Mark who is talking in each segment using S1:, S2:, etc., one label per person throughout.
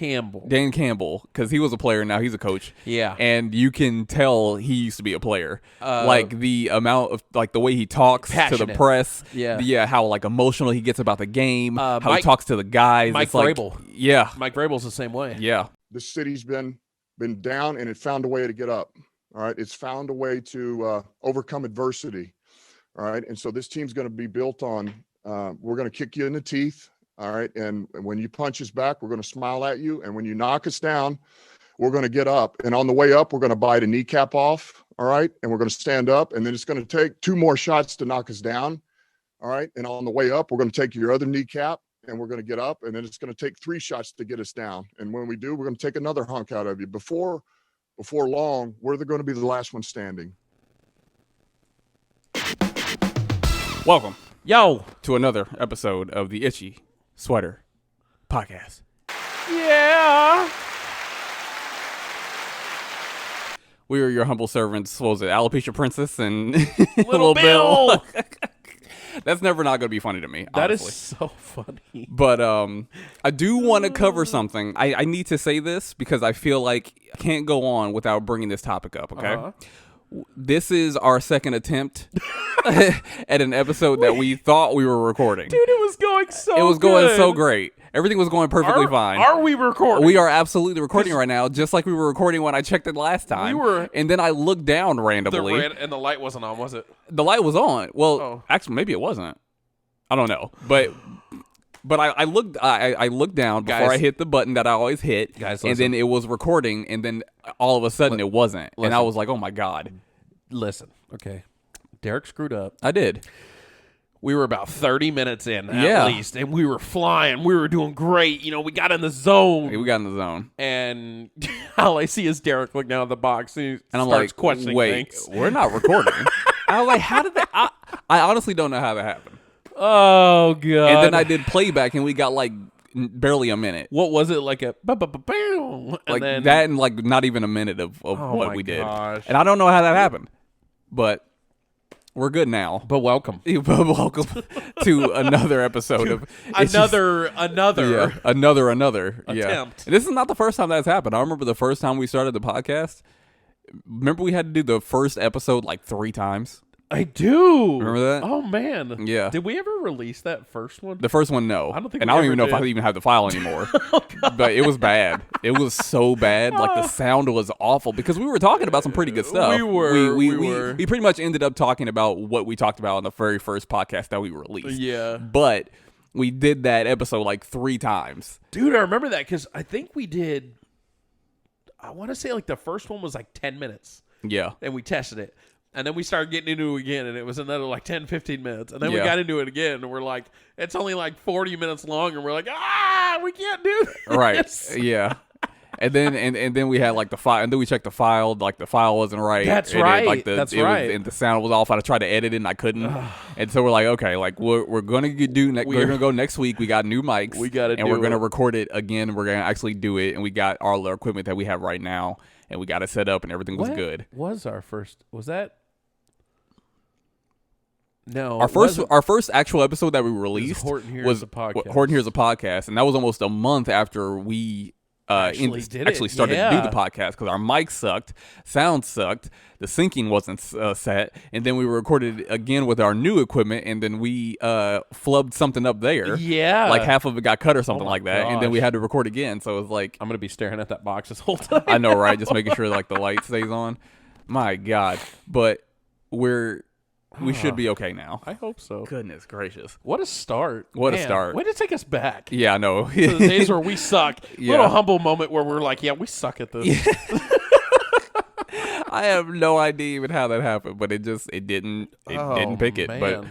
S1: Campbell.
S2: Dan Campbell, because he was a player, now he's a coach.
S1: Yeah.
S2: And you can tell he used to be a player. Like the amount of, like the way he talks to the press.
S1: Yeah.
S2: How like emotional he gets about the game. How he
S1: Mike-
S2: talks to the guys.
S1: Mike
S2: it's like,
S1: Vrabel.
S2: Yeah.
S1: Mike Vrabel's the same way.
S2: Yeah.
S3: The city's been down, and it found a way to get up. All right. It's found a way to overcome adversity. All right. And so this team's going to be built on, we're going to kick you in the teeth. All right. And when you punch us back, we're going to smile at you. And when you knock us down, we're going to get up. And on the way up, we're going to bite a kneecap off. All right. And we're going to stand up. And then it's going to take 2 more shots to knock us down. All right. And on the way up, we're going to take your other kneecap and we're going to get up. And then it's going to take 3 shots to get us down. And when we do, we're going to take another hunk out of you. Before long, we're going to be the last one standing.
S2: Welcome
S1: Yo.
S2: to another episode of the Itchy Sweater Podcast.
S1: Yeah.
S2: We are your humble servants. What was it? Alopecia Princess and
S1: Little Bill.
S2: That's never not going to be funny to me,
S1: That
S2: honestly.
S1: is so funny.
S2: But I do want to cover something. I need to say this because I feel like I can't go on without bringing this topic up, okay?
S1: Uh-huh.
S2: This is our second attempt at an episode that we thought we were recording.
S1: Dude, it was going so
S2: It was
S1: good.
S2: going so great. Everything was going perfectly fine.
S1: Are we recording?
S2: We are absolutely recording right now, just like we were recording when I checked it last time. And then I looked down randomly.
S1: And the light wasn't on, was it?
S2: The light was on. Well, actually, maybe it wasn't. I don't know. But I looked down before I hit the button that I always hit.
S1: Guys,
S2: and then it was recording, and then all of a sudden it wasn't. And I
S1: listen.
S2: was like, oh my God.
S1: Listen, okay. Derek screwed up.
S2: I did.
S1: We were about 30 minutes in
S2: Yeah.
S1: at least, and we were flying. We were doing great. You know, we got in the zone.
S2: We got in the zone.
S1: And all I see is Derek look down at the box, and he
S2: I'm
S1: starts
S2: like,
S1: questioning
S2: wait,
S1: things.
S2: we're not recording. I was like, how did that? I honestly don't know how that happened.
S1: Oh, God.
S2: And then I did playback, and we got like barely a minute.
S1: What was it? Like a ba-ba-ba-boom?
S2: Like
S1: then,
S2: that, and like not even a minute of
S1: Oh
S2: what
S1: my
S2: we did.
S1: gosh.
S2: And I don't know how that happened, but we're good now.
S1: But welcome.
S2: Welcome to another episode of
S1: Another.
S2: another. Yeah.
S1: Attempt.
S2: And this is not the first time that's happened. I remember the first time we started the podcast. Remember we had to do the first episode like 3 times?
S1: I do.
S2: Remember that?
S1: Oh, man.
S2: Yeah.
S1: Did we ever release that first one?
S2: The first one, no.
S1: I don't think
S2: and
S1: we
S2: I don't
S1: ever
S2: even know if I
S1: did.
S2: even have the file anymore. But it was bad. It was so bad. Like the sound was awful because we were talking about some pretty good stuff.
S1: We were.
S2: We pretty much ended up talking about what we talked about on the very first podcast that we released.
S1: Yeah.
S2: But we did that episode like 3 times.
S1: Dude, I remember that because I think we did, I want to say like the first one was like 10 minutes.
S2: Yeah.
S1: And we tested it. And then we started getting into it again, and it was another like 10, 15 minutes. And then we
S2: Yeah.
S1: got into it again, and we're like, it's only like 40 minutes long, and we're like, we can't do this.
S2: Right. Yeah. And then and then we had like the file, and then we checked the file. Like the file wasn't right.
S1: That's
S2: and
S1: right.
S2: It was, and the sound was off. I tried to edit it, and I couldn't. And so we're like, okay, like we're gonna we're gonna go next week. We got new mics.
S1: We gotta
S2: and
S1: do
S2: we're gonna
S1: it.
S2: record it again. We're gonna actually do it, and we got all the equipment that we have right now, and we got it set up, and everything was good.
S1: Was our first? Was that? No,
S2: Our first actual episode that we released
S1: Horton Hears a Podcast.
S2: Horton Hears a Podcast, and that was almost a month after we
S1: Actually
S2: started to do the podcast because our mic sucked, sound sucked, the syncing wasn't set, and then we recorded again with our new equipment, and then we flubbed something up there.
S1: Yeah,
S2: like half of it got cut or something like that, and then we
S1: gosh.
S2: had to record again. So it was like
S1: I'm gonna be staring at that box this whole time.
S2: I know, right? Just making sure like the light stays on. My God, but we should be okay now.
S1: I hope so.
S2: Goodness gracious.
S1: What a start.
S2: What a
S1: Man,
S2: start.
S1: Way to take us back.
S2: Yeah, I know.
S1: To the days where we suck.
S2: Yeah.
S1: Little humble moment where we're like, yeah, we suck at this.
S2: I have no idea even how that happened, but it didn't pick it.
S1: Man.
S2: But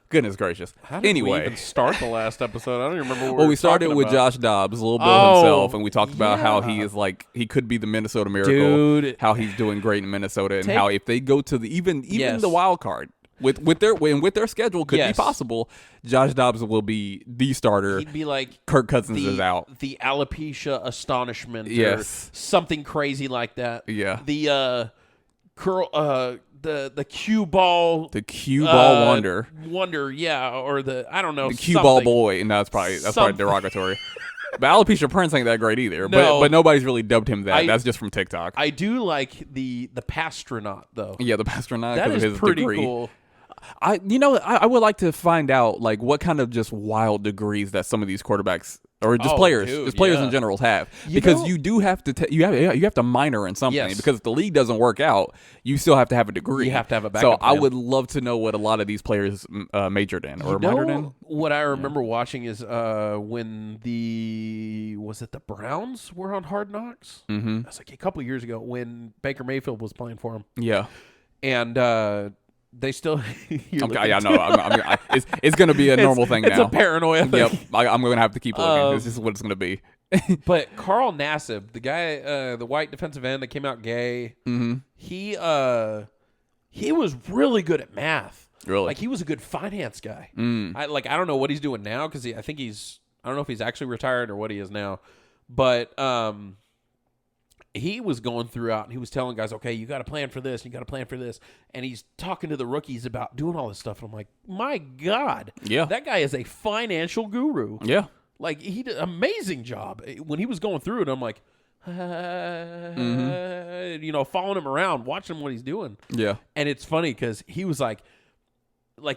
S2: goodness gracious.
S1: How did we
S2: Anyway,
S1: even start the last episode? I don't even remember what
S2: we started with Josh Dobbs, Little Bill
S1: Oh,
S2: himself, and we talked about how
S1: yeah.
S2: he is like he could be the Minnesota Miracle,
S1: Dude.
S2: how he's doing great in Minnesota, and
S1: Take-
S2: how if they go to the even
S1: Yes.
S2: the wild card. With their schedule could
S1: Yes.
S2: be possible. Josh Dobbs will be the starter.
S1: He'd be like
S2: Kirk Cousins is out.
S1: The alopecia astonishment.
S2: Yes.
S1: Or something crazy like that.
S2: Yeah.
S1: The curl. The cue ball.
S2: The cue ball wonder.
S1: Wonder, yeah, or I don't know.
S2: The cue ball
S1: something.
S2: boy. No, that's probably
S1: Something.
S2: derogatory. But Alopecia Prince ain't that great either.
S1: No.
S2: But nobody's really dubbed him that. That's just from TikTok.
S1: I do like the Pastronaut though.
S2: Yeah, the Pastronaut.
S1: That
S2: because
S1: is
S2: of his
S1: pretty
S2: degree.
S1: cool.
S2: I would like to find out like what kind of just wild degrees that some of these quarterbacks or just players in general have, because you do have to you have to minor in something.
S1: Yes.
S2: Because if the league doesn't work out, you still have to have a degree.
S1: You have to have a backup
S2: So I
S1: plan.
S2: would love to know what a lot of these players majored in or minored in.
S1: What I remember watching is when was it the Browns were on Hard Knocks? Mm-hmm. That's like a couple years ago when Baker Mayfield was playing for them.
S2: Yeah.
S1: And they still.
S2: Okay, yeah, no, it's going to be a normal thing
S1: it's
S2: now.
S1: It's a paranoia thing.
S2: Yep, I'm going to have to keep looking. This is what it's going to be.
S1: But Carl Nassib, the guy, the white defensive end that came out gay, he was really good at math.
S2: Really?
S1: Like he was a good finance guy. I don't know what he's doing now because I don't know if he's actually retired or what he is now, but he was going throughout and he was telling guys, okay, you got to plan for this, you got to plan for this, and he's talking to the rookies about doing all this stuff. And I'm like, my God,
S2: yeah,
S1: that guy is a financial guru.
S2: Yeah.
S1: Like, he did an amazing job. When he was going through it, I'm like, following him around, watching what he's doing.
S2: Yeah.
S1: And it's funny because he was like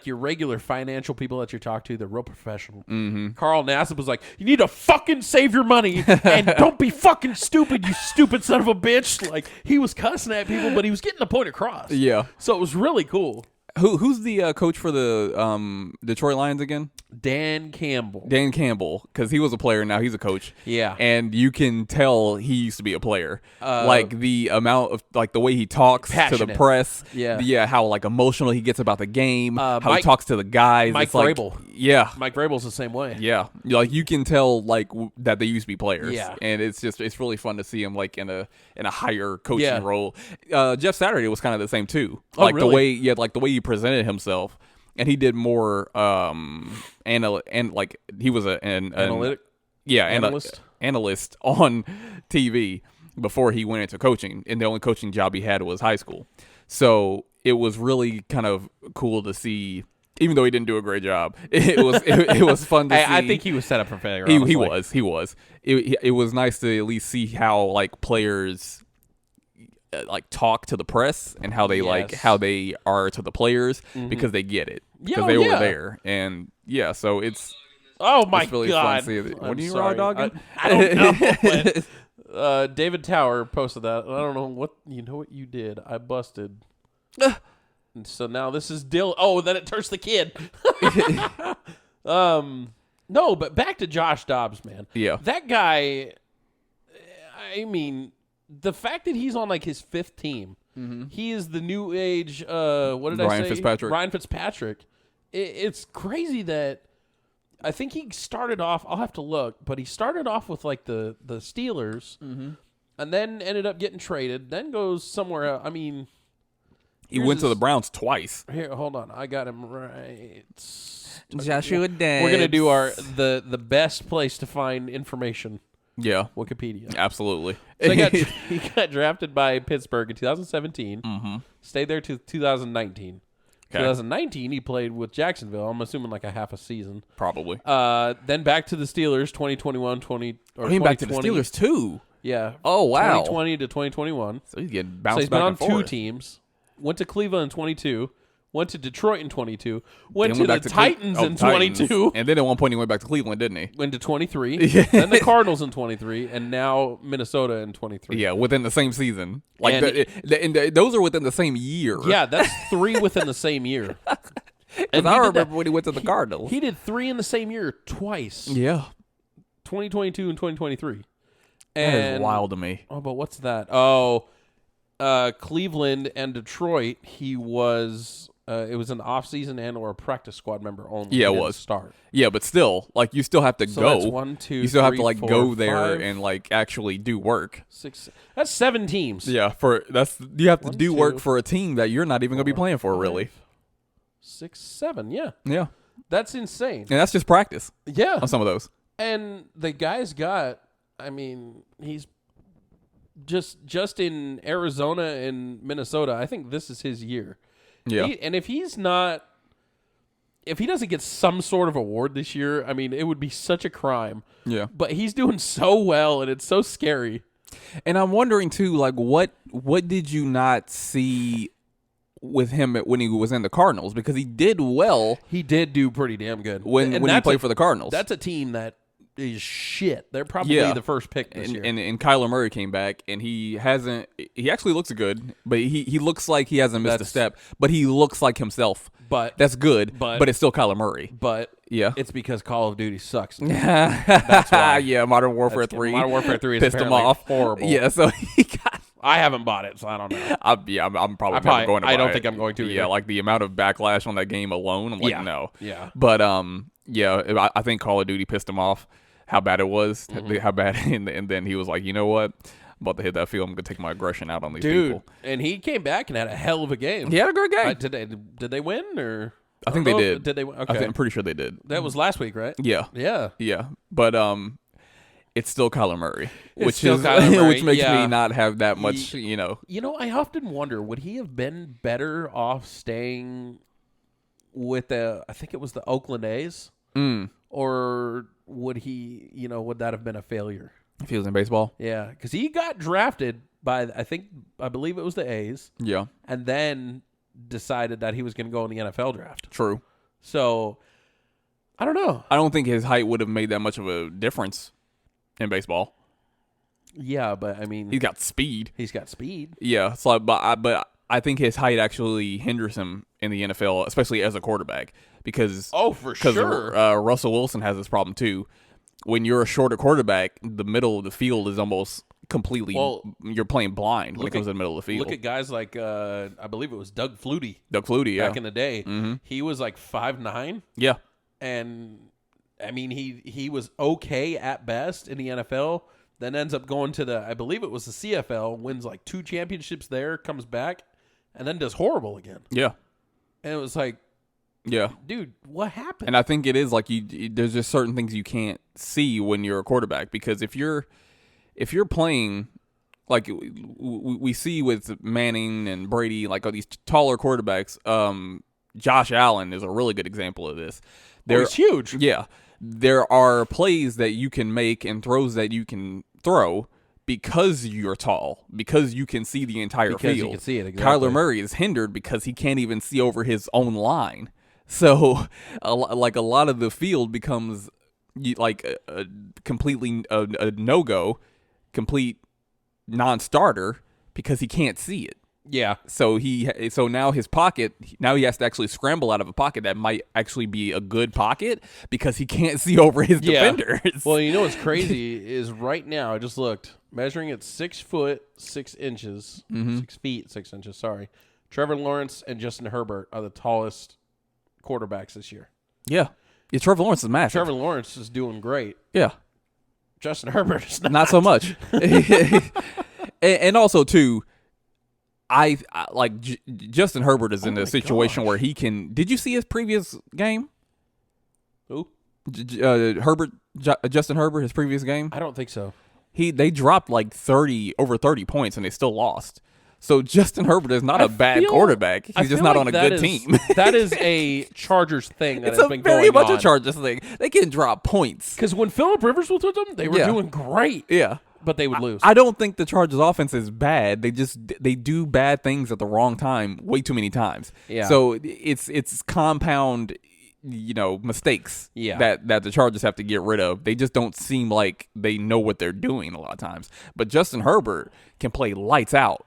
S1: your regular financial people that you talk to, they're real professional. Mm-hmm. Carl Nassib was like, you need to fucking save your money and don't be fucking stupid, you stupid son of a bitch. Like, he was cussing at people, but he was getting the point across.
S2: Yeah.
S1: So it was really cool.
S2: Who's the coach for the Detroit Lions again?
S1: Dan Campbell.
S2: Dan Campbell, because he was a player, now he's a coach.
S1: Yeah.
S2: And you can tell he used to be a player. Like the amount of, like the way he talks to the press.
S1: Yeah.
S2: How like emotional he gets about the game. How he
S1: Mike-
S2: talks to the guys.
S1: Mike
S2: It's like,
S1: Vrabel.
S2: Yeah.
S1: Mike Vrabel's the same way.
S2: Yeah. Like you can tell like that they used to be players.
S1: Yeah.
S2: And it's really fun to see him like in a higher coaching role. Jeff Saturday was kind of the same too.
S1: Oh,
S2: like
S1: really?
S2: the way he presented himself. And he did more like he was analyst on TV before he went into coaching, and the only coaching job he had was high school. So it was really kind of cool to see, even though he didn't do a great job. It was fun to see.
S1: I think he was set up for failure.
S2: He was. It was nice to at least see how like players like talk to the press and how they how they are to the players because they get it because they were there, and so it's really
S1: God,
S2: fun to see it. What
S1: I'm
S2: are you
S1: sorry.
S2: raw dogging?
S1: I don't know. But, David Tower posted that. I don't know what you did. I busted. And so now this is Dill. Oh, then it turns the kid. No, but back to Josh Dobbs, man.
S2: Yeah,
S1: that guy. I mean, the fact that he's on like his fifth team, he is the new age. What did I say? Ryan Fitzpatrick. It's crazy that I think he started off. I'll have to look, but he started off with like the Steelers, and then ended up getting traded. Then goes somewhere else. I mean,
S2: he went to the Browns twice.
S1: Here, hold on, I got him right.
S2: Joshua Dance.
S1: We're gonna do the best place to find information.
S2: Yeah,
S1: Wikipedia.
S2: Absolutely.
S1: So he got drafted by Pittsburgh in 2017. Stayed there to 2019. Okay. 2019, he played with Jacksonville. I'm assuming like a half a season.
S2: Probably.
S1: Then back to the Steelers, 2021,
S2: back to the Steelers too.
S1: Yeah.
S2: Oh wow.
S1: 2020 to 2021.
S2: So he's getting bounced back and forth.
S1: So he's been on two teams. Went to Cleveland in 22. Went to Detroit in 22. Went to the Titans in 22.
S2: And then at one point he went back to Cleveland, didn't he?
S1: Went to 23. Then the Cardinals in 23. And now Minnesota in 23.
S2: Yeah, within the same season. Like those are within the same year.
S1: Yeah, that's 3 within the same year.
S2: Because I remember when he went to the Cardinals.
S1: He did 3 in the same year twice.
S2: Yeah.
S1: 2022 and 2023.
S2: That is wild to me.
S1: Oh, but what's that? Oh, Cleveland and Detroit, he was... it was an off-season and or a practice squad member only.
S2: Yeah, it was.
S1: Start.
S2: Yeah, but still, like you still have to go.
S1: That's 1, 2,
S2: you still
S1: 3,
S2: have to like
S1: 4,
S2: go there
S1: 5,
S2: and like actually do work.
S1: 6. That's 7 teams.
S2: Yeah, you have to do work for a team that you're not even going to be playing for, really.
S1: 6, 7. Yeah.
S2: Yeah.
S1: That's insane.
S2: And that's just practice.
S1: Yeah.
S2: On some of those.
S1: And the guy's got. I mean, he's just in Arizona and Minnesota. I think this is his year.
S2: Yeah.
S1: And if he's not if he doesn't get some sort of award this year, I mean, it would be such a crime.
S2: Yeah.
S1: But he's doing so well, and it's so scary.
S2: And I'm wondering too, like, what did you not see with him when he was in the Cardinals? Because he did well.
S1: He did do pretty damn good
S2: when he played for the Cardinals.
S1: That's a team that is shit. They're probably the first pick this year.
S2: And Kyler Murray came back, and he actually looks good, but he looks like he hasn't missed a step. But he looks like himself.
S1: But
S2: that's good. But it's still Kyler Murray.
S1: But
S2: yeah,
S1: it's because Call of Duty sucks. That's why.
S2: Yeah, Modern Warfare 3.
S1: Modern Warfare 3 is
S2: pissed him off.
S1: Horrible.
S2: Yeah, so he got.
S1: I haven't bought it, so I don't know.
S2: I'm probably never going to buy it.
S1: I don't think I'm going to either.
S2: Yeah, like the amount of backlash on that game alone, I'm like, no.
S1: Yeah.
S2: But yeah, I think Call of Duty pissed him off. How bad it was, how bad, and then he was like, you know what? I'm about to hit that field. I'm gonna take my aggression out on these people.
S1: And he came back and had a hell of a game.
S2: He had a great game.
S1: Did they win or?
S2: I think they did.
S1: Did they? Okay.
S2: I'm pretty sure they did.
S1: That was last week, right?
S2: Yeah.
S1: Yeah.
S2: But it's still Kyler Murray, which makes me not have that much. You know,
S1: I often wonder, would he have been better off staying with I think it was the Oakland A's, or would he? Would that have been a failure
S2: if he was in baseball?
S1: Yeah, because he got drafted by I believe it was the A's.
S2: Yeah,
S1: and then decided that he was going to go in the NFL draft.
S2: True. So
S1: I don't know.
S2: I don't think his height would have made that much of a difference in baseball.
S1: Yeah, but I mean,
S2: he's got speed.
S1: Yeah,
S2: so but I think his height actually hinders him in the NFL, especially as a quarterback, because
S1: for sure,
S2: Russell Wilson has this problem too. When you're a shorter quarterback, the middle of the field is almost completely. You're playing blind when it comes to the middle of the field.
S1: Look at guys like I believe it was Doug Flutie.
S2: Yeah,
S1: back in the day, he was like 5'9".
S2: Yeah,
S1: and I mean he was okay at best in the NFL. Then ends up going to I believe it was the CFL, wins like 2 championships there, comes back, and then does horrible again.
S2: Yeah,
S1: and it was like,
S2: yeah,
S1: dude, what happened?
S2: And I think it is like there's just certain things you can't see when you're a quarterback, because if you're playing like we see with Manning and Brady, like all these taller quarterbacks. Josh Allen is a really good example of this.
S1: He's huge.
S2: Yeah, there are plays that you can make and throws that you can throw because you're tall, because you can see the entire field.
S1: You can see it. Exactly.
S2: Kyler Murray is hindered because he can't even see over his own line. So, a lot of the field becomes like a completely a no-go, complete non-starter because he can't see it.
S1: Yeah.
S2: So now his pocket, now he has to actually scramble out of a pocket that might actually be a good pocket because he can't see over his defenders.
S1: Well, what's crazy is right now I just looked, measuring at 6 foot 6 inches, 6 feet 6 inches. Sorry, Trevor Lawrence and Justin Herbert are the tallest quarterbacks this year.
S2: Yeah. Trevor Lawrence is massive.
S1: Trevor Lawrence is doing great.
S2: Yeah.
S1: Justin Herbert is
S2: not so much. And also too, I like Justin Herbert is in a situation where he can. Did you see his previous game?
S1: Who?
S2: Justin Herbert, his previous game?
S1: I don't think so.
S2: They dropped like over 30 points and they still lost. So Justin Herbert is not a bad quarterback. He's just not on a good team.
S1: That is a Chargers thing that has been going on.
S2: It's very much a Chargers thing. They can drop points.
S1: Because when Phillip Rivers was with them, they were doing great.
S2: Yeah.
S1: But they would lose.
S2: I don't think the Chargers offense is bad. They do bad things at the wrong time way too many times.
S1: Yeah.
S2: So it's compound, mistakes that the Chargers have to get rid of. They just don't seem like they know what they're doing a lot of times. But Justin Herbert can play lights out.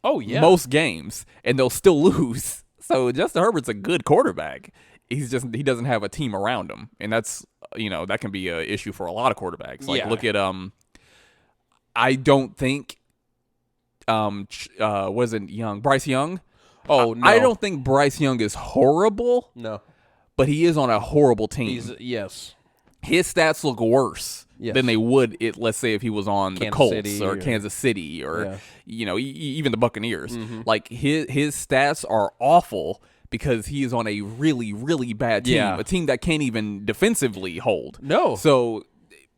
S1: Oh yeah.
S2: Most games, and they'll still lose. So Justin Herbert's a good quarterback. He doesn't have a team around him, and that's that can be an issue for a lot of quarterbacks. Like look at I don't think wasn't Young Bryce Young.
S1: Oh no,
S2: I don't think Bryce Young is horrible.
S1: No,
S2: but he is on a horrible team.
S1: Yes,
S2: his stats look worse than they would. Let's say if he was on the Colts or Kansas City or even the Buccaneers.
S1: Mm-hmm.
S2: Like his stats are awful because he is on a really really bad team, a team that can't even defensively hold.
S1: No,
S2: so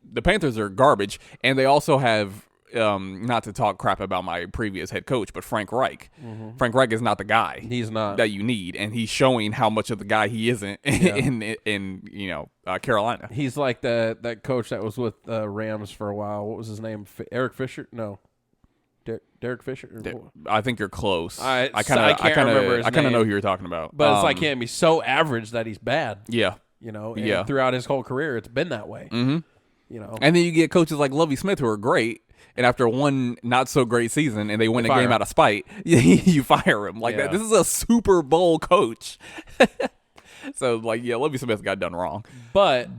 S2: the Panthers are garbage, and they also have not to talk crap about my previous head coach, but Frank Reich. Mm-hmm. Frank Reich is not the guy.
S1: He's not
S2: that you need, and he's showing how much of the guy he isn't in Carolina.
S1: He's like that coach that was with Rams for a while. What was his name? Eric Fisher? No, Derek Fisher.
S2: I think you're close.
S1: I kind of
S2: know who you're talking about.
S1: But it's like him. He's so average that he's bad.
S2: Yeah.
S1: And throughout his whole career, it's been that way.
S2: Mm-hmm. And then you get coaches like Lovie Smith who are great, and after one not so great season, and they win a game out of spite, you fire him like that. This is a Super Bowl coach. So Lovie Smith got done wrong.
S1: But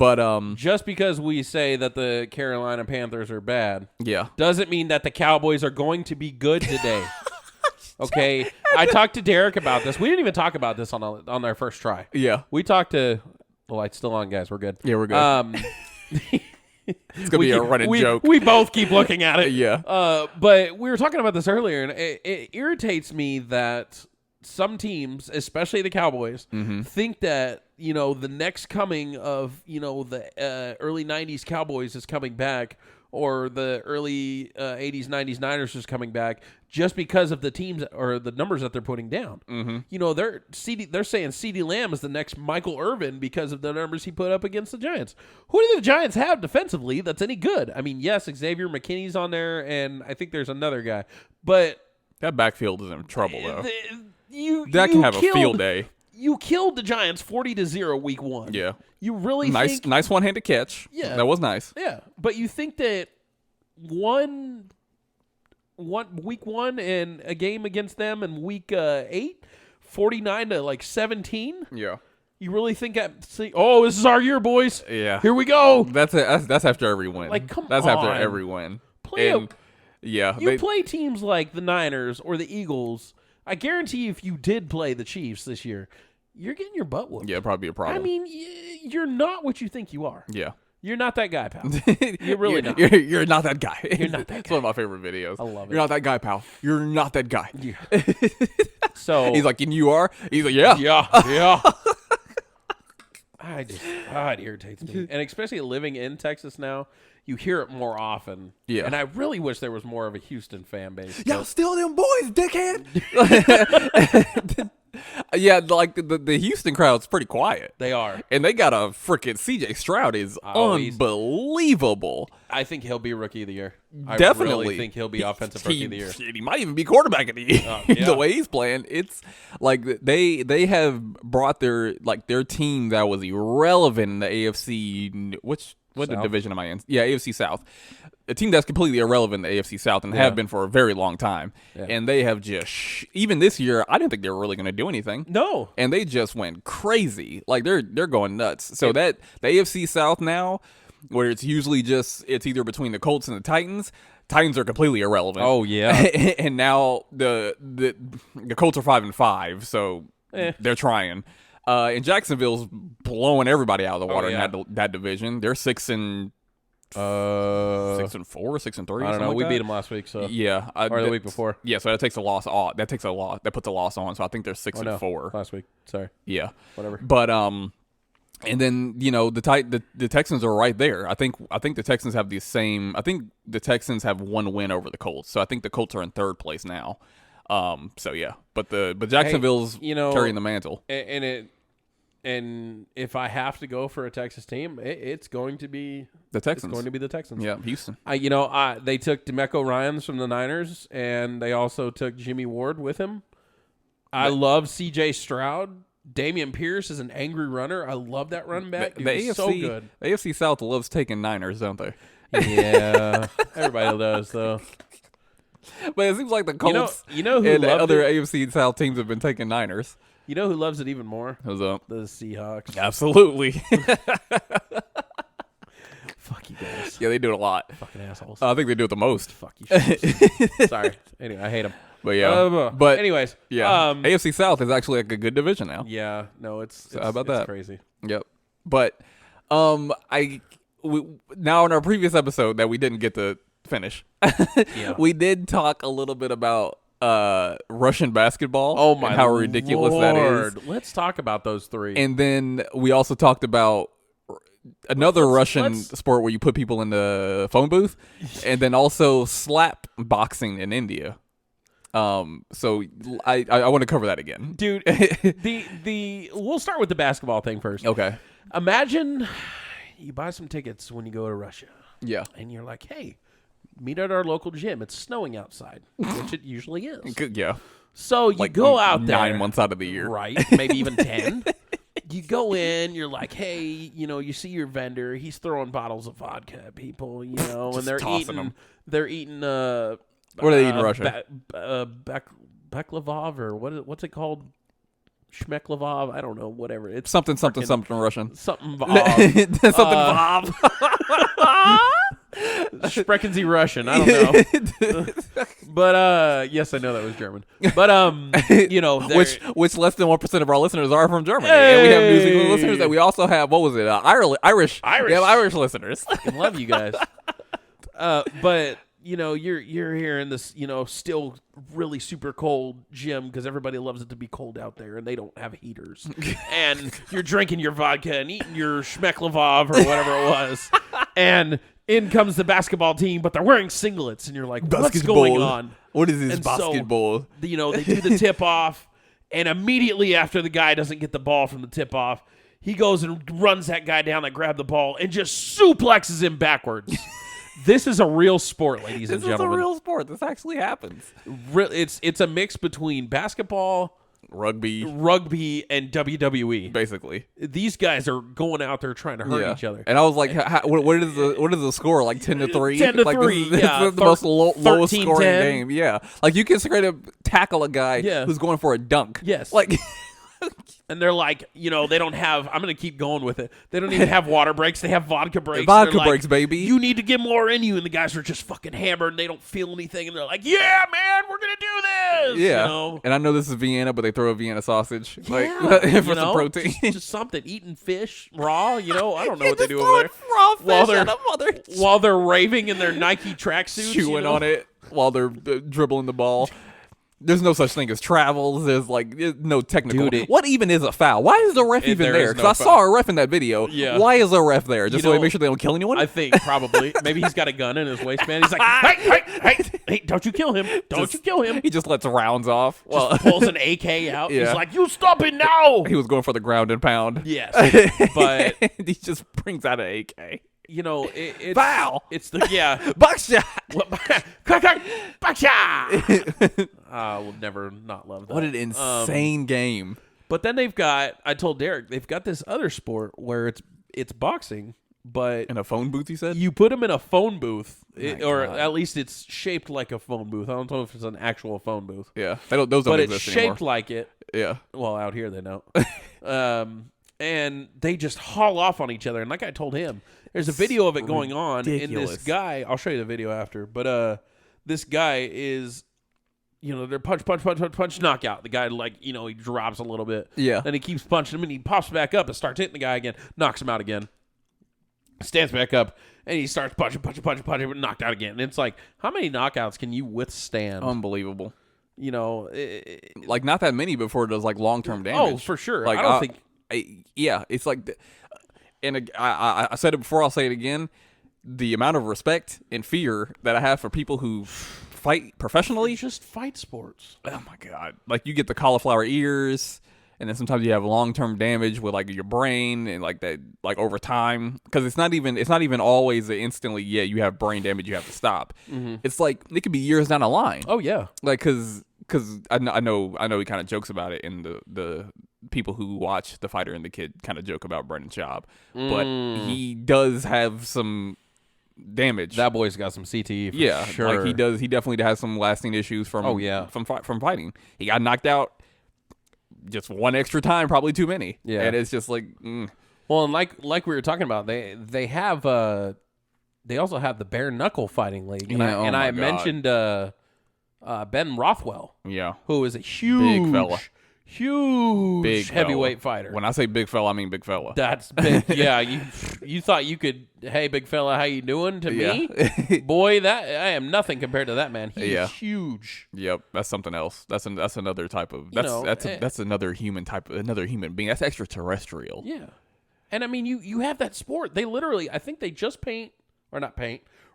S1: just because we say that the Carolina Panthers are bad, doesn't mean that the Cowboys are going to be good today. Okay, I talked to Derek about this. We didn't even talk about this on our first try.
S2: Yeah,
S1: we talked to. The light's still on, guys. We're good.
S2: Yeah, we're good. It's gonna be a running joke.
S1: We both keep looking at it.
S2: Yeah.
S1: But we were talking about this earlier, and it irritates me that some teams, especially the Cowboys, think that the next coming of the early '90s Cowboys is coming back, or the early '80s '90s Niners is coming back, just because of the teams or the numbers that they're putting down. Mm-hmm. They're saying CeeDee Lamb is the next Michael Irvin because of the numbers he put up against the Giants. Who do the Giants have defensively that's any good? I mean, yes, Xavier McKinney's on there, and I think there's another guy, but
S2: that backfield is in trouble though. That can have a field day.
S1: You killed the Giants 40-0 week 1.
S2: Yeah.
S1: You really
S2: nice one-handed catch.
S1: Yeah.
S2: That was nice.
S1: Yeah. But you think that week 1 and a game against them in week 8, 49-17?
S2: Yeah.
S1: You really think this is our year, boys.
S2: Yeah.
S1: Here we go.
S2: That's after every win. That's after every win. Play
S1: teams like the Niners or the Eagles. I guarantee you, if you did play the Chiefs this year, you're getting your butt whooped.
S2: Yeah, probably a problem.
S1: I mean, you're not what you think you are.
S2: Yeah.
S1: You're not that guy, pal. You're really not.
S2: You're not that guy.
S1: You're not that guy.
S2: It's one of my favorite videos.
S1: I love it.
S2: You're not that guy, pal. You're not that guy.
S1: Yeah. So
S2: he's like, and you are? He's like, yeah.
S1: Yeah. It irritates me. And especially living in Texas now, you hear it more often.
S2: Yeah.
S1: And I really wish there was more of a Houston fan base.
S2: Y'all steal them boys, dickhead. Yeah, like the Houston crowd's pretty quiet.
S1: They are.
S2: And they got a freaking CJ Stroud is unbelievable.
S1: I think he'll be Rookie of the Year.
S2: Definitely.
S1: I really think he'll be Offensive Rookie of the Year.
S2: He might even be quarterback of the year. The way he's playing. It's like they have brought their team that was irrelevant in the AFC. What division am I in? Yeah, AFC South. A team that's completely irrelevant in the AFC South and have been for a very long time. Yeah. And they have just even this year, I didn't think they were really going to do anything.
S1: No.
S2: And they just went crazy. Like they're going nuts. So that the AFC South now, where it's usually it's either between the Colts and the Titans are completely irrelevant.
S1: Oh yeah.
S2: And now the Colts are 5-5, so they're trying. And Jacksonville's blowing everybody out of the water in that division. They're 6-4, 6-3.
S1: I don't know. We beat them last week, so
S2: yeah,
S1: or the week before.
S2: Yeah, so that takes a loss off. That puts a loss on. So I think they're 6-4
S1: last week. Sorry.
S2: Yeah,
S1: whatever.
S2: But and then the Texans are right there. I think the Texans have the same. I think the Texans have one win over the Colts. So I think the Colts are in third place now. So yeah, but Jacksonville's carrying the mantle.
S1: And if I have to go for a Texas team, it's going to be
S2: the Texans.
S1: It's going to be the Texans.
S2: Yeah, Houston.
S1: They took DeMeco Ryans from the Niners, and they also took Jimmy Ward with him. I love C.J. Stroud. Damian Pierce is an angry runner. I love that run back.
S2: The AFC, so good. The AFC South loves taking Niners, don't they?
S1: Yeah, everybody does, though.
S2: But it seems like the Colts
S1: who
S2: and other AFC South teams have been taking Niners.
S1: You know who loves it even more?
S2: Who's up?
S1: The Seahawks.
S2: Absolutely.
S1: Fuck you guys.
S2: Yeah, they do it a lot.
S1: Fucking assholes.
S2: I think they do it the most.
S1: Fuck you. Sorry. Anyway, I hate them.
S2: But yeah. But
S1: anyways.
S2: Yeah. AFC South is actually like a good division now.
S1: Yeah. No, it's
S2: how about that?
S1: Crazy.
S2: Yep. But now in our previous episode that we didn't get to finish, we did talk a little bit about Russian basketball.
S1: Oh my!
S2: And how ridiculous
S1: Lord.
S2: that is.
S1: Let's talk about those three.
S2: And then we also talked about another Russian sport where you put people in the phone booth, and then also slap boxing in India. So I want to cover that again,
S1: dude. We'll start with the basketball thing first.
S2: Okay.
S1: Imagine you buy some tickets when you go to Russia.
S2: Yeah.
S1: And you're like, hey, meet at our local gym. It's snowing outside, which it usually is.
S2: Yeah.
S1: So you go out there
S2: 9 months out of the year,
S1: right? Maybe even 10. You go in, you're like, hey, you see your vendor. He's throwing bottles of vodka at people, and they're eating them. They're eating
S2: what are they eating in Russia?
S1: Beklavov, or what's it called? Shmeklavov? I don't know. Whatever. It's
S2: something Russian.
S1: Something Vov.
S2: Something Vov.
S1: Sprechen Sie Russian? I don't know. But yes, I know that was German. But
S2: which less than 1% of our listeners are from Germany, and we have musical listeners. And we also have Irish. We have Irish listeners.
S1: I love you guys. But you're here in this still really super cold gym because everybody loves it to be cold out there and they don't have heaters. And you're drinking your vodka and eating your Shmeklavov or whatever it was. And in comes the basketball team, but they're wearing singlets, and you're like, what's going on?
S2: What is this basketball?
S1: So, they do the tip off, and immediately after the guy doesn't get the ball from the tip off, he goes and runs that guy down that grabbed the ball and just suplexes him backwards. This is a real sport, ladies and gentlemen.
S2: This is a real sport. This actually happens.
S1: It's a mix between basketball, rugby, and WWE.
S2: Basically,
S1: these guys are going out there trying to hurt each other.
S2: And I was like, what is the score? Like 10-3?
S1: 10-3.
S2: This is the most lowest scoring game. Yeah, like you can straight up tackle a guy who's going for a dunk.
S1: Yes,
S2: like.
S1: And they're like, they don't have, I'm going to keep going with it. They don't even have water breaks. They have vodka breaks.
S2: Vodka breaks, baby.
S1: You need to get more in you. And the guys are just fucking hammered and they don't feel anything. And they're like, yeah, man, we're going to do this.
S2: Yeah. And I know this is Vienna, but they throw a Vienna sausage for some protein.
S1: Just something. Eating fish raw, I don't know what they do over there.
S2: Raw fish
S1: while they're raving in their Nike tracksuits.
S2: Chewing on it while they're dribbling the ball. There's no such thing as travels. There's no technical.
S1: Dude,
S2: what even is a foul? Why is the ref even there? Because I saw a ref in that video.
S1: Yeah.
S2: Why is a ref there? Just so they make sure they don't kill anyone?
S1: I think probably. Maybe he's got a gun in his waistband. He's like, hey, don't you kill him. Don't you kill him.
S2: He just lets rounds off.
S1: Just pulls an AK out. Yeah. He's like, you stop it now.
S2: He was going for the ground and pound.
S1: Yes. But
S2: he just brings out an AK.
S1: It's
S2: foul.
S1: It's the
S2: buckshot.
S1: Buckshot. I will never not love that.
S2: What an insane game.
S1: But then I told Derek, they've got this other sport where it's boxing, but
S2: in a phone booth. You said
S1: you put them in a phone booth, or at least it's shaped like a phone booth. I don't know if it's an actual phone booth.
S2: Yeah, those don't
S1: but
S2: exist
S1: it's shaped
S2: anymore.
S1: like it.
S2: Yeah.
S1: Well, out here they don't. And they just haul off on each other. And like I told him, there's a video of it going on. And this guy, I'll show you the video after, but this guy is, they're punch, knockout. The guy, he drops a little bit.
S2: Yeah.
S1: Then he keeps punching him, and he pops back up and starts hitting the guy again, knocks him out again, stands back up, and he starts punching, knocked out again. And it's like, how many knockouts can you withstand?
S2: Unbelievable.
S1: Like
S2: not that many before it does long-term damage.
S1: Oh, for sure.
S2: Like,
S1: I don't think...
S2: it's like, and I said it before, I'll say it again. The amount of respect and fear that I have for people who fight professionally,
S1: just fight sports.
S2: Oh my god! Like you get the cauliflower ears, and then sometimes you have long-term damage with your brain and that over time, because it's not even always instantly. Yeah, you have brain damage, you have to stop. Mm-hmm. It's it could be years down the line.
S1: Oh yeah,
S2: because I know he kind of jokes about it in the people who watch The Fighter and the Kid kind of joke about Brendan Schaub, but he does have some damage.
S1: That boy's got some CTE.
S2: Yeah,
S1: sure.
S2: He does. He definitely has some lasting issues from from fighting. He got knocked out just one extra time, probably too many.
S1: Yeah,
S2: and it's just Well,
S1: and like we were talking about, they have they also have the bare knuckle fighting league, and I mentioned Ben Rothwell, who is a huge
S2: big fella.
S1: Huge heavyweight fighter.
S2: When I say big fella, I mean big fella.
S1: That's big. Yeah, you thought you could, hey, big fella, how you doing to me? Boy, I am nothing compared to that man. He's huge.
S2: Yep, that's something else. That's another type of that's another human type, another human being. That's extraterrestrial.
S1: Yeah. And I mean, you have that sport. They literally, I think they just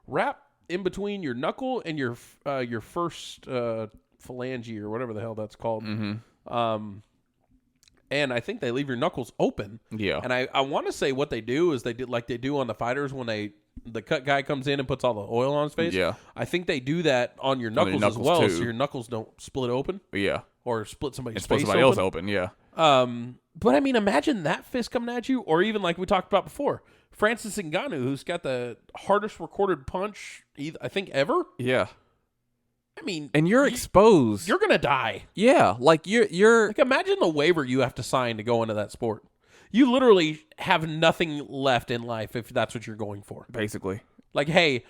S1: wrap in between your knuckle and your first phalange or whatever the hell that's called.
S2: Mm-hmm.
S1: And I think they leave your knuckles open.
S2: Yeah.
S1: And I want to say what they do is they do on the fighters when the cut guy comes in and puts all the oil on his face.
S2: Yeah.
S1: I think they do that on your knuckles as well,
S2: too.
S1: so your knuckles don't split open.
S2: Yeah.
S1: Or split somebody's face
S2: split somebody else open, yeah.
S1: But I mean, imagine that fist coming at you, or even like we talked about before, Francis Ngannou, who's got the hardest recorded punch, I think, ever.
S2: Yeah.
S1: I mean,
S2: and you're exposed.
S1: You're gonna die.
S2: Yeah, like you're
S1: like, imagine the waiver you have to sign to go into that sport. You literally have nothing left in life if that's what you're going for.
S2: Basically,
S1: like, hey,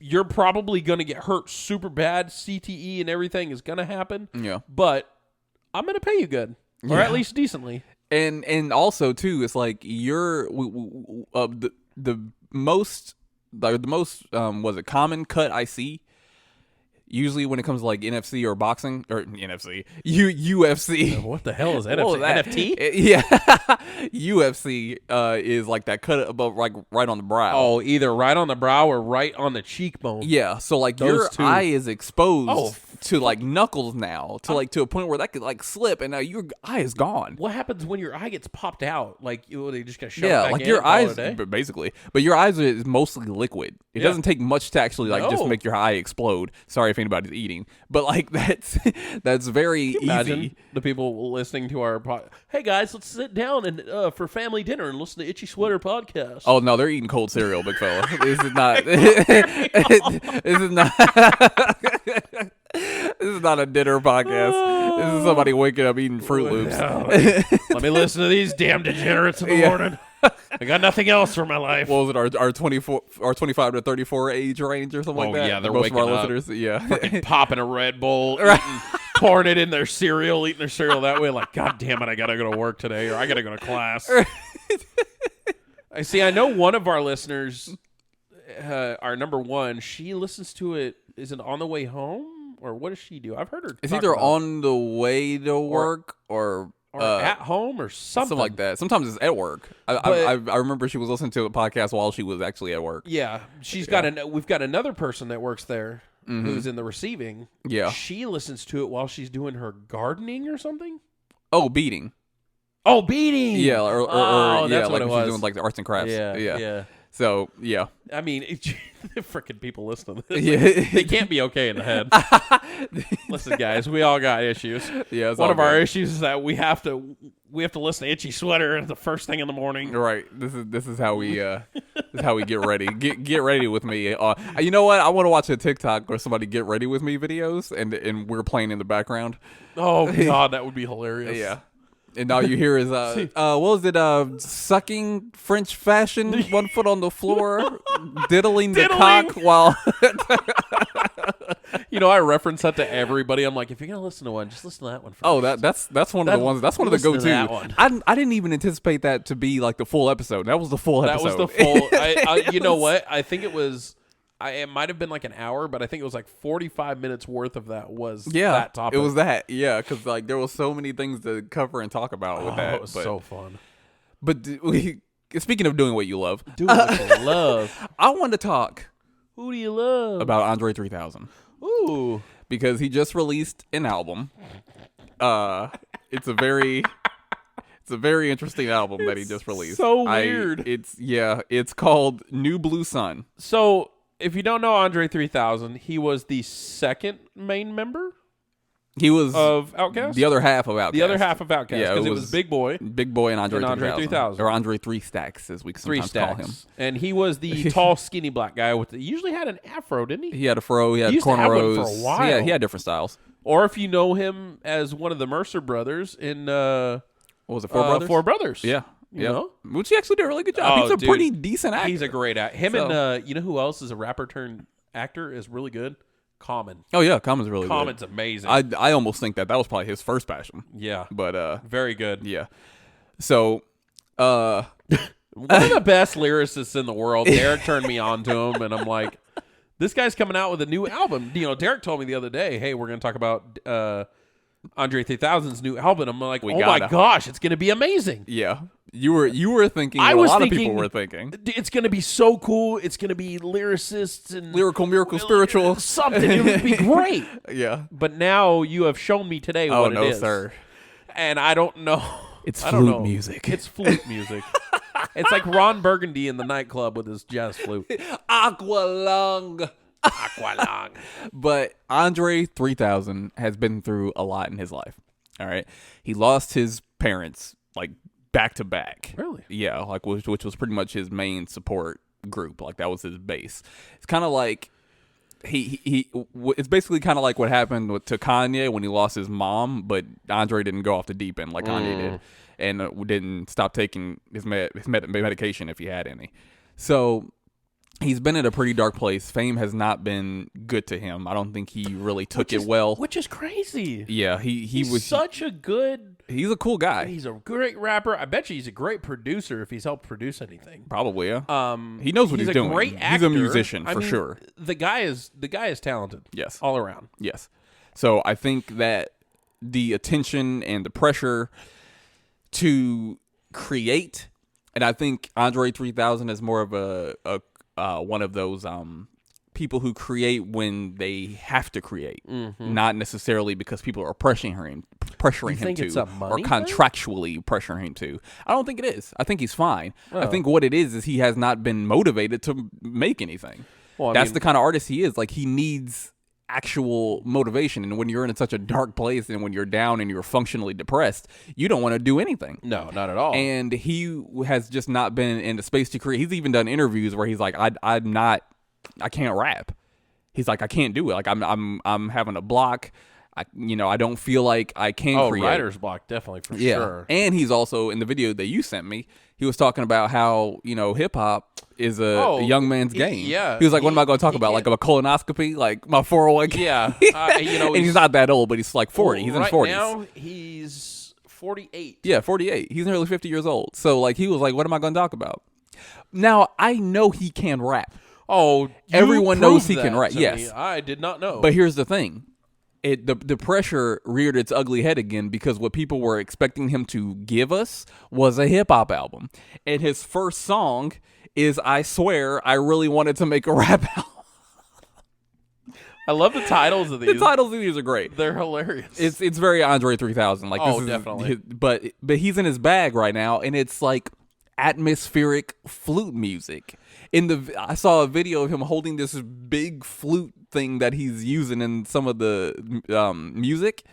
S1: you're probably gonna get hurt super bad. CTE and everything is gonna happen.
S2: Yeah,
S1: but I'm gonna pay you good, or at least decently.
S2: And also too, it's like you're the most was it common cut I see. Usually when it comes to like NFC or boxing or NFC, UFC.
S1: What the hell is NFC? NFT?
S2: Yeah. UFC is like that cut above, like right on the brow.
S1: Oh, either right on the brow or right on the cheekbone.
S2: Yeah. So like your eye is exposed to like knuckles now, to like to a point where that could like slip, and now your eye is gone.
S1: What happens when your eye gets popped out? Like they just gonna shove it back
S2: like
S1: in
S2: your eyes,
S1: basically.
S2: But your eyes is mostly liquid. It doesn't take much to actually like just make your eye explode. Sorry if anybody's eating, but like that's very easy.
S1: Imagine the people listening to our hey guys, let's sit down and for family dinner and listen to Itchy Sweater podcast.
S2: Oh no, they're eating cold cereal, big fella. This is not. This is not. This is not a dinner podcast. This is somebody waking up eating Fruit Loops.
S1: No. Let me listen to these damn degenerates in the morning. I got nothing else for my life.
S2: What was it, our 25 to 34 age range or something like that?
S1: Yeah, they're
S2: most
S1: waking
S2: of our
S1: up,
S2: listeners. Yeah,
S1: freaking popping a Red Bull, pouring it in their cereal, eating their cereal that way. Like, God damn it, I gotta go to work today, or I gotta go to class. I know one of our listeners, our number one, she listens to it. Is it on the way home, or what does she do? I've heard her.
S2: It's either on the way to work or
S1: at home or something
S2: like that. Sometimes it's at work. I remember she was listening to a podcast while she was actually at work.
S1: Yeah, we've got another person that works there who's in the receiving.
S2: Yeah,
S1: she listens to it while she's doing her gardening or something.
S2: Oh, beading.
S1: Oh, beading.
S2: Yeah, or
S1: that's
S2: like
S1: what it was.
S2: She's doing like the arts and crafts.
S1: Yeah.
S2: So, yeah.
S1: I mean, the freaking people listening to this, they can't be okay in the head. Listen, guys, we all got issues.
S2: Yeah,
S1: one of our issues is that we have to listen to Itchy Sweater the first thing in the morning.
S2: Right. This is how we get ready. Get ready with me. You know what? I want to watch a TikTok or somebody get ready with me videos, and we're playing in the background.
S1: Oh God, that would be hilarious.
S2: Yeah. And all you hear is, what was it, sucking French fashion, 1 foot on the floor, diddling the cock while...
S1: I reference that to everybody. I'm like, if you're going to listen to one, just listen to that one first.
S2: Oh, that's one of the ones. That's one of the go-to. I didn't even anticipate that to be like the full episode. That was the full episode.
S1: That was the full... you know what? I think it was... it might have been like an hour, but I think it was like 45 minutes worth of that was that topic.
S2: It was that, because like there was so many things to cover and talk about with that.
S1: It was so fun.
S2: But speaking of doing what you love, I wanted to talk.
S1: Who do you love?
S2: About Andre 3000.
S1: Ooh,
S2: because he just released an album. It's a very interesting album that he just released.
S1: So weird.
S2: It's called New Blue Sun.
S1: So. If you don't know Andre 3000, he was the second main member.
S2: He was
S1: of Outkast.
S2: The other half of Outkast.
S1: Yeah, because it was Big Boy,
S2: and Andre 3000, or Andre 3 Stacks, as we sometimes call him.
S1: And he was the tall, skinny black guy he usually had an afro, didn't he?
S2: He had a fro. He had cornrows
S1: for a while.
S2: Yeah, he had different styles.
S1: Or if you know him as one of the Mercer brothers in what
S2: was it? Four Brothers. Yeah.
S1: You know?
S2: Which he actually did a really good job. He's a pretty decent actor.
S1: He's a great actor. And you know who else is a rapper turned actor is really good? Common.
S2: Oh yeah, Common's really good.
S1: Common's amazing.
S2: I almost think that was probably his first passion.
S1: Yeah.
S2: But
S1: very good.
S2: Yeah. So
S1: one of the best lyricists in the world. Derek turned me on to him, and I'm like, this guy's coming out with a new album. Derek told me the other day, hey, we're gonna talk about Andre 3000's new album. I'm like, my gosh, it's going to be amazing.
S2: Yeah. You were thinking what a lot of people were thinking.
S1: It's going to be so cool. It's going to be lyricists and
S2: lyrical, miracle, spiritual.
S1: Something. It would be great.
S2: Yeah.
S1: But now you have shown me today what it is. Oh, no, sir. And I don't know.
S2: It's flute music.
S1: It's flute music. It's like Ron Burgundy in the nightclub with his jazz flute.
S2: Aqualung. But Andre 3000 has been through a lot in his life. All right. He lost his parents like back to back.
S1: Really?
S2: Yeah, like which was pretty much his main support group. Like that was his base. It's kind of like it's basically kind of like what happened to Kanye when he lost his mom, but Andre didn't go off the deep end like Kanye did, and didn't stop taking his medication if he had any. So he's been in a pretty dark place. Fame has not been good to him. I don't think he really took it well.
S1: Which is crazy.
S2: Yeah, he's
S1: such a good...
S2: He's a cool guy.
S1: He's a great rapper. I bet you he's a great producer if he's helped produce anything.
S2: Probably, yeah. He knows what he's doing.
S1: Great actor.
S2: He's a musician for sure.
S1: The guy is talented.
S2: Yes.
S1: All around.
S2: Yes. So I think that the attention and the pressure to create, and I think Andre 3000 is more of a one of those people who create when they have to create, not necessarily because people are pressuring him to, or contractually pressuring him to. I don't think it is. I think he's fine. Oh. I think what it is he has not been motivated to make anything. Well, that's the kind of artist he is. Like he needs actual motivation, and when you're in such a dark place and when you're down and you're functionally depressed, you don't want to do anything.
S1: No, not at all.
S2: And he has just not been in the space to create. He's even done interviews where he's like, I can't rap. He's like, I can't do it. Like I'm having a block. I don't feel like I can create.
S1: Writer's block, definitely, for sure.
S2: And he's also, in the video that you sent me, he was talking about how, hip-hop is a young man's game.
S1: Yeah.
S2: He was like, what am I going to talk about? Like a colonoscopy? Like my 401k?
S1: Yeah.
S2: And he's not that old, but he's like 40. He's in his 40s.
S1: Right now, he's 48.
S2: Yeah, 48. He's nearly 50 years old. So, like, he was like, what am I going to talk about? Now, I know he can rap.
S1: Oh,
S2: everyone knows he can rap. Yes.
S1: I did not know.
S2: But here's the thing. The pressure reared its ugly head again because what people were expecting him to give us was a hip-hop album. And his first song is I Swear I Really Wanted to Make a Rap Album.
S1: I love the titles of these.
S2: The titles of these are great.
S1: They're hilarious.
S2: It's very Andre 3000. Like, this is
S1: definitely.
S2: But he's in his bag right now, and it's like atmospheric flute music. I saw a video of him holding this big flute thing that he's using in some of the music.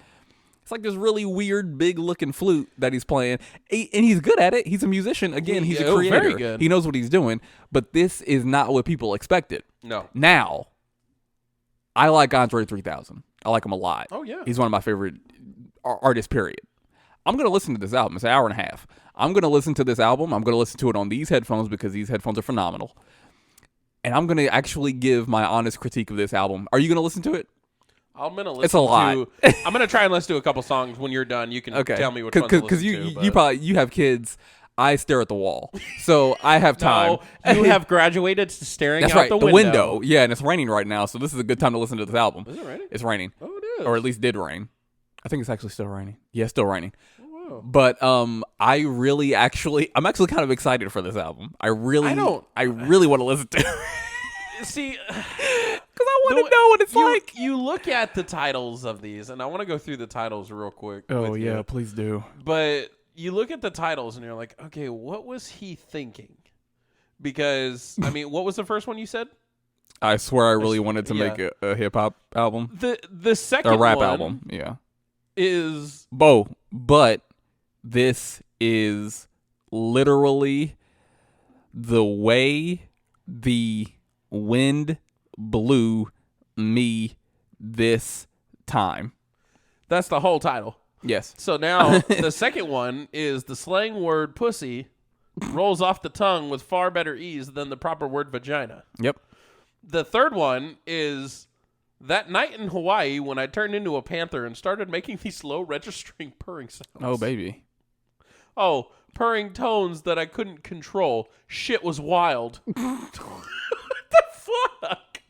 S2: It's like this really weird, big-looking flute that he's playing, and he's good at it. He's a musician. Again, he's a creator.
S1: Very good.
S2: He knows what he's doing, but this is not what people expected.
S1: No.
S2: Now, I like Andre 3000. I like him a lot.
S1: Oh, yeah.
S2: He's one of my favorite artists, period. I'm going to listen to this album. It's an hour and a half. I'm going to listen to this album. I'm going to listen to it on these headphones because these headphones are phenomenal. And I'm going to actually give my honest critique of this album. Are you going to listen to it?
S1: I'm going to listen
S2: It's a lot.
S1: I'm going to try and listen to a couple songs. When you're done, you can tell me which ones to listen to.
S2: Because you have kids. I stare at the wall. So I have time.
S1: No, you have graduated to staring
S2: That's
S1: out
S2: right,
S1: the
S2: window. Yeah, and it's raining right now, so this is a good time to listen to this album.
S1: Is it raining?
S2: It's raining.
S1: Oh, it is.
S2: Or at least did rain. I think it's actually still raining. Yeah, it's still raining.
S1: Oh, wow.
S2: But I'm actually kind of excited for this album. I really want to listen to it.
S1: See,
S2: because I want to know what it's like.
S1: You look at the titles of these, and I want to go through the titles real quick.
S2: Oh, yeah, please do.
S1: But you look at the titles, and you're like, okay, what was he thinking? Because, I mean, what was the first one you said?
S2: I Swear I Really Wanted to Make a hip-hop album.
S1: The second
S2: a rap
S1: one
S2: album, yeah.
S1: Is...
S2: But this is literally the way the wind blew me this time.
S1: That's the whole title.
S2: Yes.
S1: So now the second one is the slang word pussy rolls off the tongue with far better ease than the proper word vagina.
S2: Yep.
S1: The third one is that night in Hawaii when I turned into a panther and started making these low registering purring sounds.
S2: Oh, baby.
S1: Oh, purring tones that I couldn't control. Shit was wild. What the fuck?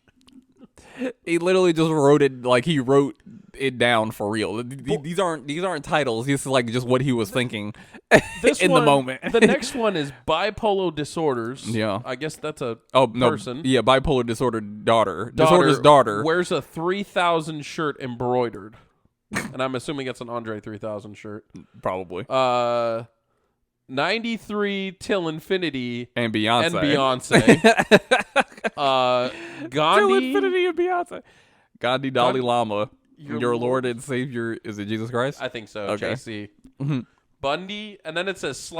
S2: He literally just wrote it like he wrote it down for real. These aren't titles. This is like just what he was thinking
S1: the moment. The next one is bipolar disorders.
S2: Yeah,
S1: I guess that's a
S2: person. Yeah, bipolar disordered disorder's daughter
S1: wears a 3000 shirt embroidered, and I'm assuming it's an Andre 3000 shirt.
S2: Probably.
S1: 93 till infinity
S2: and Beyonce.
S1: Gandhi
S2: till infinity and Beyonce. Gandhi, Dalai Lama, your Lord and Savior. Is it Jesus Christ?
S1: I think so.
S2: Okay.
S1: JC. Bundy, and then it says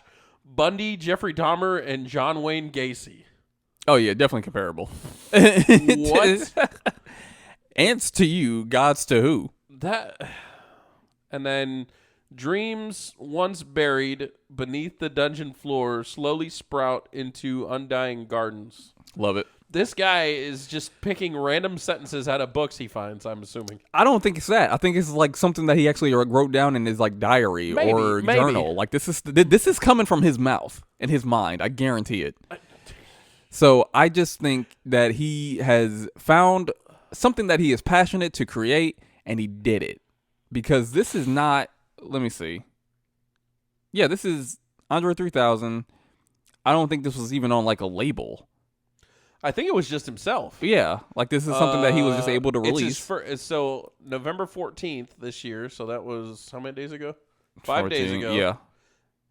S1: / Bundy, Jeffrey Dahmer, and John Wayne Gacy.
S2: Oh yeah, definitely comparable.
S1: What?
S2: Ants to you, gods to who?
S1: That, and then dreams once buried beneath the dungeon floor slowly sprout into undying gardens.
S2: Love it.
S1: This guy is just picking random sentences out of books he finds, I'm assuming.
S2: I don't think it's that. I think it's like something that he actually wrote down in his like diary or journal. Like this is coming from his mouth and his mind. I guarantee it. So I just think that he has found something that he is passionate to create, and he did it. Because this is not, let me see. Yeah, this is Andre 3000. I don't think this was even on like a label.
S1: I think it was just himself.
S2: Yeah, like this is something that he was just able to release.
S1: So November 14th this year, so that was how many days ago? 5 days ago.
S2: Yeah.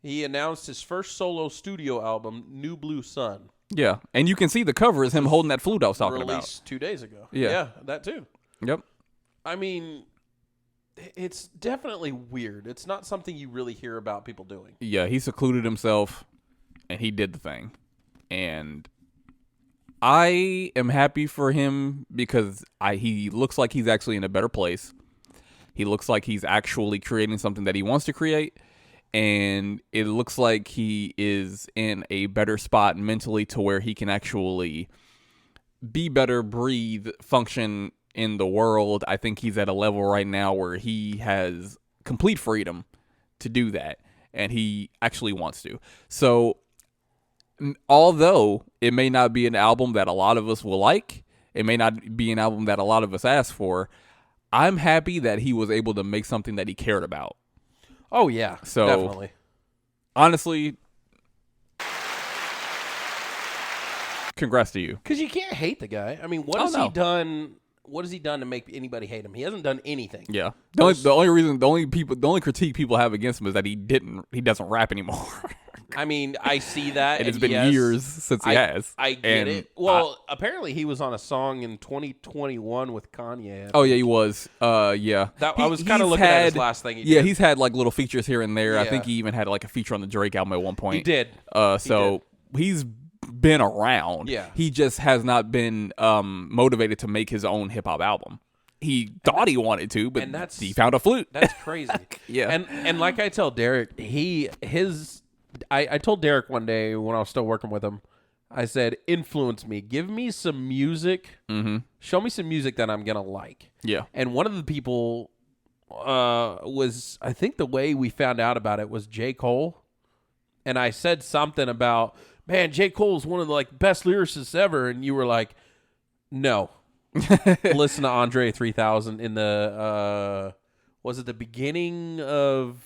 S1: He announced his first solo studio album, New Blue Sun.
S2: Yeah, and you can see the cover is him holding that flute I was talking about.
S1: Released 2 days ago.
S2: Yeah,
S1: that too.
S2: Yep.
S1: I mean, it's definitely weird. It's not something you really hear about people doing.
S2: Yeah, he secluded himself, and he did the thing. And I am happy for him because he looks like he's actually in a better place. He looks like he's actually creating something that he wants to create. And it looks like he is in a better spot mentally to where he can actually be better, breathe, function in the world. I think he's at a level right now where he has complete freedom to do that. And he actually wants to. So although it may not be an album that a lot of us will like, it may not be an album that a lot of us ask for, I'm happy that he was able to make something that he cared about.
S1: Oh, yeah,
S2: so,
S1: definitely.
S2: Honestly, congrats to you.
S1: Because you can't hate the guy. I mean, what has he done? What has he done to make anybody hate him? He hasn't done anything.
S2: Yeah. The only critique people have against him is that he doesn't rap anymore.
S1: I mean, I see that.
S2: And it's been years since he has.
S1: I get it. Well, apparently he was on a song in 2021 with Kanye.
S2: Oh, yeah, he was. Yeah.
S1: I was kind of looking at his last thing he did.
S2: Yeah, he's had like little features here and there. Yeah. I think he even had like a feature on the Drake album at one point.
S1: He did.
S2: He's been around.
S1: Yeah.
S2: He just has not been motivated to make his own hip-hop album. He thought he wanted to, but he found a flute.
S1: That's crazy.
S2: Yeah.
S1: And like I tell Derek, I told Derek one day when I was still working with him, I said, influence me. Give me some music.
S2: Mm-hmm.
S1: Show me some music that I'm going to like.
S2: Yeah.
S1: And one of the people was, I think the way we found out about it was J. Cole. And I said something about, man, J. Cole is one of the best lyricists ever. And you were like, no. Listen to Andre 3000 in the, was it the beginning of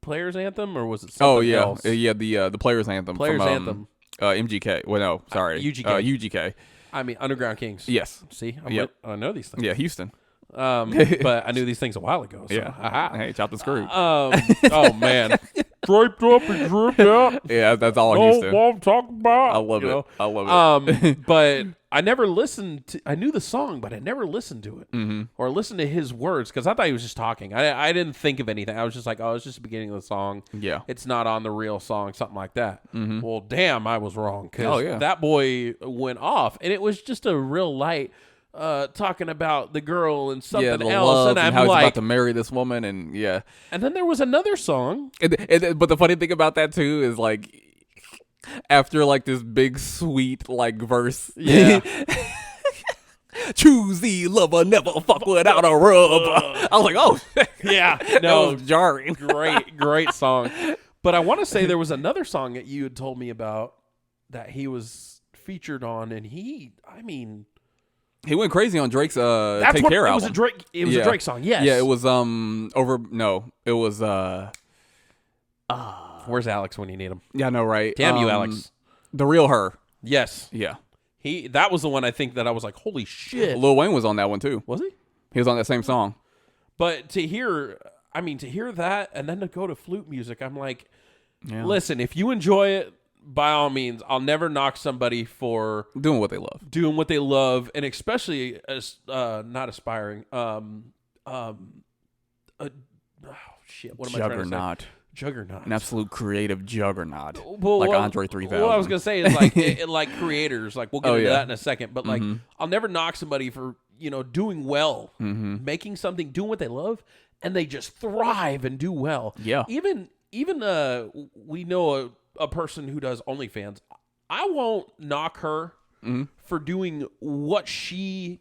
S1: Players Anthem, or was it something else?
S2: Yeah, the Players Anthem.
S1: Players Anthem.
S2: MGK. Well, no, sorry.
S1: UGK.
S2: UGK.
S1: I mean, Underground Kings.
S2: Yes.
S1: See? I know these things.
S2: Yeah, Houston.
S1: But I knew these things a while ago. So.
S2: Yeah.
S1: Aha.
S2: Hey, chop the screw.
S1: Oh, man. Draped up and dripped out.
S2: Yeah, that's all Houston.
S1: What I'm talking about.
S2: I love it. I love
S1: it. But I never listened to, I knew the song, but I never listened to it.
S2: Mm-hmm.
S1: Or listened to his words, because I thought he was just talking. I didn't think of anything. I was just like, oh, it's just the beginning of the song.
S2: Yeah.
S1: It's not on the real song, something like that.
S2: Mm-hmm.
S1: Well, damn, I was wrong, because that boy went off. And it was just a real light talking about the girl and something else. And I'm
S2: how he's
S1: like,
S2: about to marry this woman. And yeah.
S1: And then there was another song.
S2: But the funny thing about that, too, is after this big sweet verse.
S1: Yeah.
S2: Choose the lover, never fuck without a rub. I was like, oh.
S1: Yeah.
S2: No. That was jarring.
S1: Great song. But I want to say there was another song that you had told me about that he was featured on, and he
S2: He went crazy on Drake's Take Care album.
S1: It was a Drake song. Yes.
S2: Yeah, it was it was
S1: where's Alex when you need him?
S2: Yeah, I know, right?
S1: Damn you, Alex.
S2: The Real Her.
S1: Yes.
S2: Yeah.
S1: That was the one I think that I was like, holy shit.
S2: Lil Wayne was on that one too.
S1: Was he?
S2: He was on that same song.
S1: But to hear that and then to go to flute music, I'm like, listen, if you enjoy it, by all means, I'll never knock somebody for
S2: doing what they love,
S1: and especially as not aspiring. Shit, what am I trying to say? Juggernaut.
S2: An absolute creative juggernaut. Like Andre 3000.
S1: What I was going to say is like like creators, like we'll get into that in a second, but like I'll never knock somebody for, doing well, making something, doing what they love, and they just thrive and do well.
S2: Yeah.
S1: Even we know a person who does OnlyFans. I won't knock her for doing what she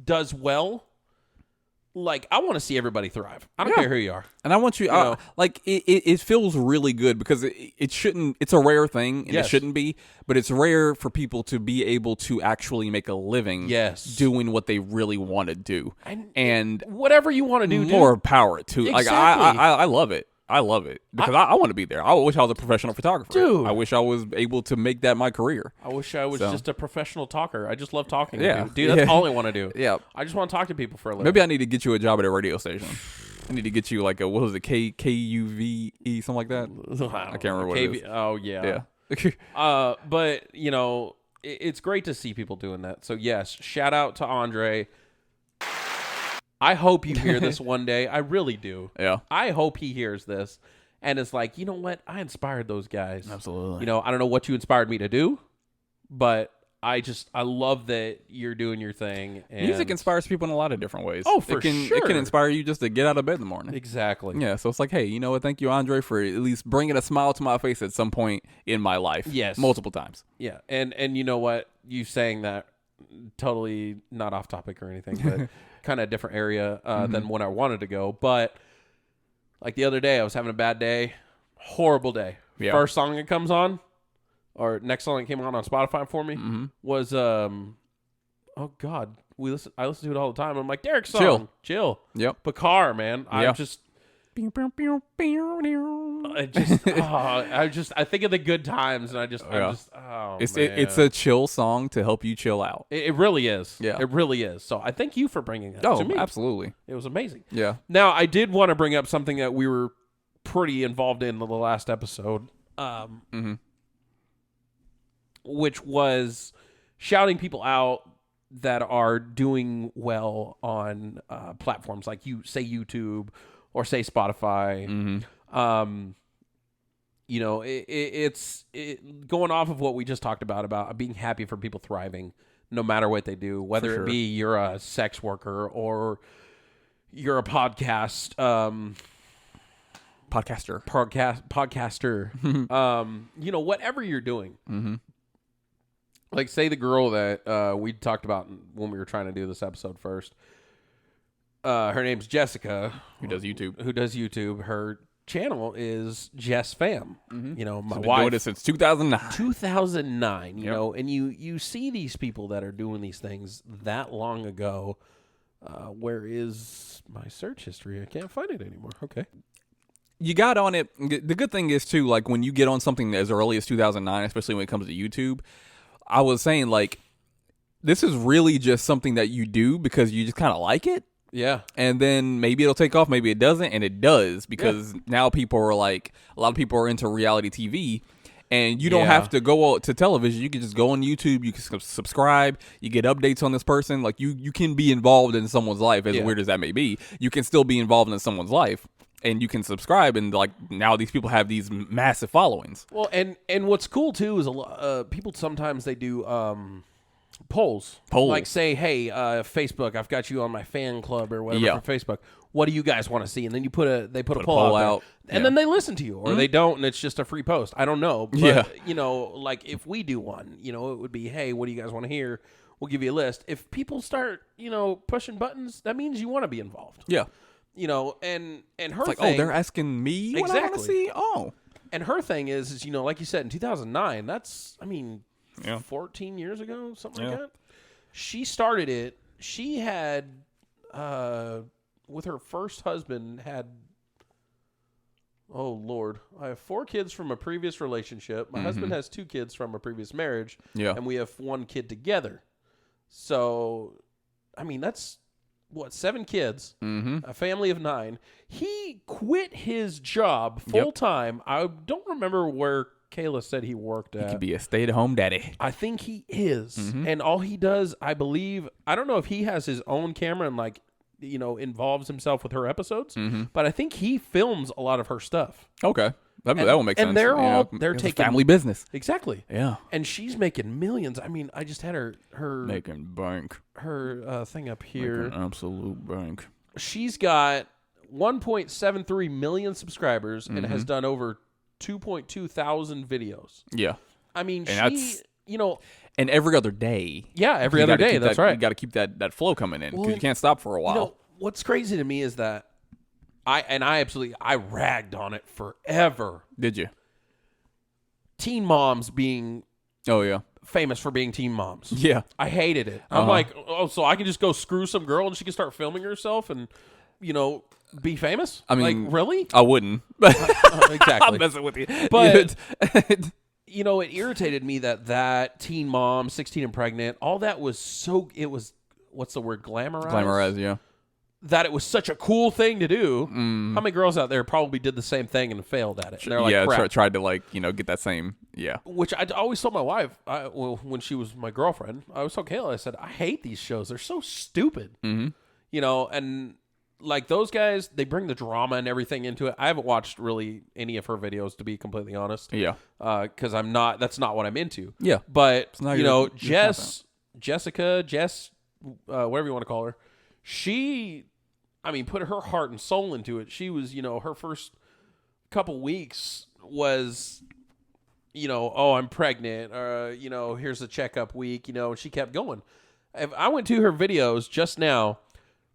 S1: does well. Like, I want to see everybody thrive. I don't care who you are.
S2: And I want you, like, it feels really good because it shouldn't, it's a rare thing, and it shouldn't be, but it's rare for people to be able to actually make a living doing what they really want to do. And
S1: whatever you want to do,
S2: more power to it. Exactly. Like, I love it. I love it because I want to be there. I wish I was a professional photographer.
S1: Dude.
S2: I wish I was able to make that my career.
S1: I wish I was just a professional talker. I just love talking to people. Dude, that's all I want to do.
S2: Yeah.
S1: I just want to talk to people for a living.
S2: Maybe I need to get you a job at a radio station. I need to get you like what was it, KUVE, something like that? I can't remember what it is.
S1: Oh, yeah. Yeah. But, it's great to see people doing that. So, yes, shout out to Andre. I hope you hear this one day. I really do.
S2: Yeah.
S1: I hope he hears this and it's like, you know what? I inspired those guys.
S2: Absolutely.
S1: I don't know what you inspired me to do, but I love that you're doing your thing. And
S2: music inspires people in a lot of different ways.
S1: Oh, for
S2: sure. It can inspire you just to get out of bed in the morning.
S1: Exactly.
S2: Yeah. So it's like, hey, you know what? Thank you, Andre, for at least bringing a smile to my face at some point in my life.
S1: Yes.
S2: Multiple times.
S1: Yeah. And you know what? You saying that, totally not off topic or anything, but kind of a different area than when I wanted to go. But like the other day, I was having a bad day, horrible day. Yeah. First song that comes on, or next song that came on Spotify for me was oh God, I listen to it all the time. I'm like, Derek's song, chill.
S2: Yep.
S1: Bakar, man.
S2: Yeah.
S1: I think of the good times, and
S2: it's a chill song to help you chill out.
S1: It really is.
S2: Yeah,
S1: it really is. So I thank you for bringing that to me.
S2: Absolutely,
S1: it was amazing.
S2: Yeah.
S1: Now I did want to bring up something that we were pretty involved in the last episode, which was shouting people out that are doing well on platforms like YouTube or say Spotify. It's going off of what we just talked about being happy for people thriving no matter what they do, whether it be you're a sex worker or you're a podcaster, whatever you're doing. Like say the girl that we talked about when we were trying to do this episode first. Her name's Jessica,
S2: who does YouTube.
S1: Her channel is Jess Fam. My
S2: wife
S1: been
S2: doing it since 2009.
S1: 2009. You know, and you see these people that are doing these things that long ago. Where is my search history? I can't find it anymore. Okay.
S2: You got on it. The good thing is too, like when you get on something as early as 2009, especially when it comes to YouTube. I was saying like, this is really just something that you do because you just kind of like it.
S1: Yeah.
S2: And then maybe it'll take off, maybe it doesn't, and it does because now people are like, a lot of people are into reality TV, and you don't have to go to television. You can just go on YouTube, you can subscribe, you get updates on this person. Like you can be involved in someone's life, as weird as that may be. You can still be involved in someone's life, and you can subscribe, and like now these people have these massive followings.
S1: Well, and what's cool too is a lot people sometimes they do polls. Like say, hey, Facebook, I've got you on my fan club or whatever for Facebook. What do you guys want to see? And then you put a poll out, and then they listen to you, or they don't, and it's just a free post. I don't know, but like if we do one, it would be, hey, what do you guys want to hear? We'll give you a list. If people start, pushing buttons, that means you want to be involved.
S2: Yeah.
S1: And her
S2: like,
S1: thing,
S2: they're asking me what I want to see. Oh,
S1: and her thing is like you said in 2009. That's 14 years ago, something like that. She started it. She had, with her first husband, had, oh, Lord. I have 4 kids from a previous relationship. My husband has 2 kids from a previous marriage.
S2: Yeah.
S1: And we have 1 kid together. So, I mean, that's, 7 kids, a family of 9. He quit his job full-time. I don't remember where Kayla said he worked at.
S2: He could be a stay-at-home daddy.
S1: I think he is. And all he does, I believe, I don't know if he has his own camera and, like, involves himself with her episodes, but I think he films a lot of her stuff.
S2: Okay. That will make sense.
S1: And they're taking
S2: family business.
S1: Exactly.
S2: Yeah.
S1: And she's making millions. I mean, I just had her
S2: making bank.
S1: Her thing up here.
S2: Making absolute bank.
S1: She's got 1.73 million subscribers and has done over 2.2 thousand videos.
S2: Yeah.
S1: I mean,
S2: and every other day.
S1: Yeah, every other day. That's right.
S2: You got to keep that flow coming in because you can't stop for a while.
S1: What's crazy to me is that I ragged on it forever.
S2: Did you?
S1: Teen moms being famous for being teen moms.
S2: Yeah.
S1: I hated it. I'm like, so I can just go screw some girl and she can start filming herself and, be famous?
S2: I mean,
S1: like, really?
S2: I wouldn't.
S1: Exactly.
S2: I'm messing with you.
S1: But, it irritated me that teen mom, 16 and pregnant, all that was it was, what's the word, glamorized?
S2: Glamorized, yeah.
S1: That it was such a cool thing to do. How many girls out there probably did the same thing and failed at it? And they're like, crap.
S2: Tried to get that same,
S1: Which I always told my wife, when she was my girlfriend, I always told Kayla, I said, I hate these shows. They're so stupid. And like those guys, they bring the drama and everything into it. I haven't watched really any of her videos, to be completely honest.
S2: Yeah.
S1: Because that's not what I'm into.
S2: Yeah.
S1: But, Jess, whatever you want to call her, she, put her heart and soul into it. She was, her first couple weeks was, I'm pregnant, or, here's a checkup week, and she kept going. I went to her videos just now.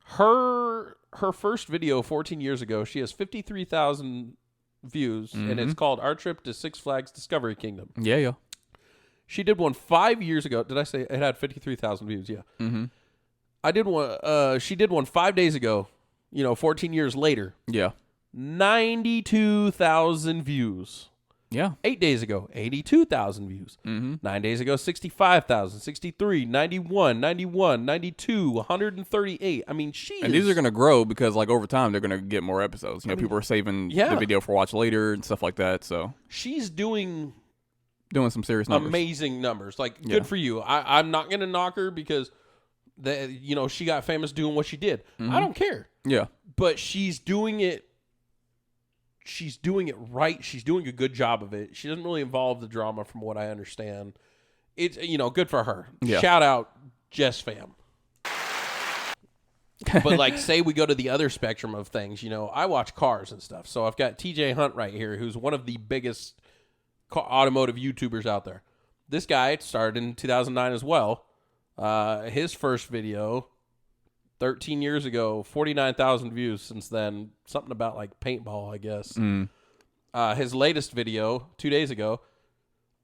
S1: Her first video 14 years ago, she has 53,000 views, and it's called Our Trip to Six Flags Discovery Kingdom.
S2: Yeah.
S1: She did one 5 years ago. Did I say it had 53,000 views? Yeah. I did one. She did one 5 days ago. 14 years later.
S2: Yeah.
S1: 92,000 views.
S2: Yeah.
S1: 8 days ago, 82,000 views. 9 days ago, 65,000, 63, 91, 91, 92, 138. And
S2: these are going to grow because, over time, they're going to get more episodes. People are saving the video for watch later and stuff like that. So
S1: she's doing
S2: some serious numbers.
S1: Amazing numbers. Good for you. I'm not going to knock her because she got famous doing what she did. I don't care.
S2: Yeah.
S1: But she's doing it. She's doing it right. She's doing a good job of it. She doesn't really involve the drama from what I understand. It's, good for her.
S2: Yeah.
S1: Shout out Jess fam. But say we go to the other spectrum of things, I watch cars and stuff. So I've got TJ Hunt right here, who's one of the biggest automotive YouTubers out there. This guy started in 2009 as well. His first video, 13 years ago, 49,000 views since then. Something about paintball, I guess. His latest video, 2 days ago,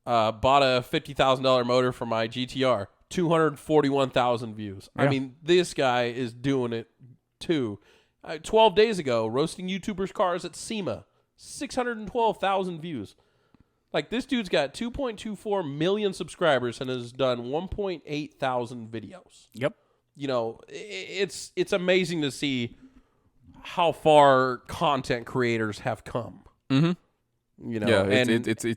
S1: bought a $50,000 motor for my GTR. 241,000 views. Yeah. This guy is doing it too. 12 days ago, roasting YouTubers' cars at SEMA. 612,000 views. This dude's got 2.24 million subscribers and has done 1.8 thousand videos.
S2: Yep.
S1: It's amazing to see how far content creators have come.
S2: It's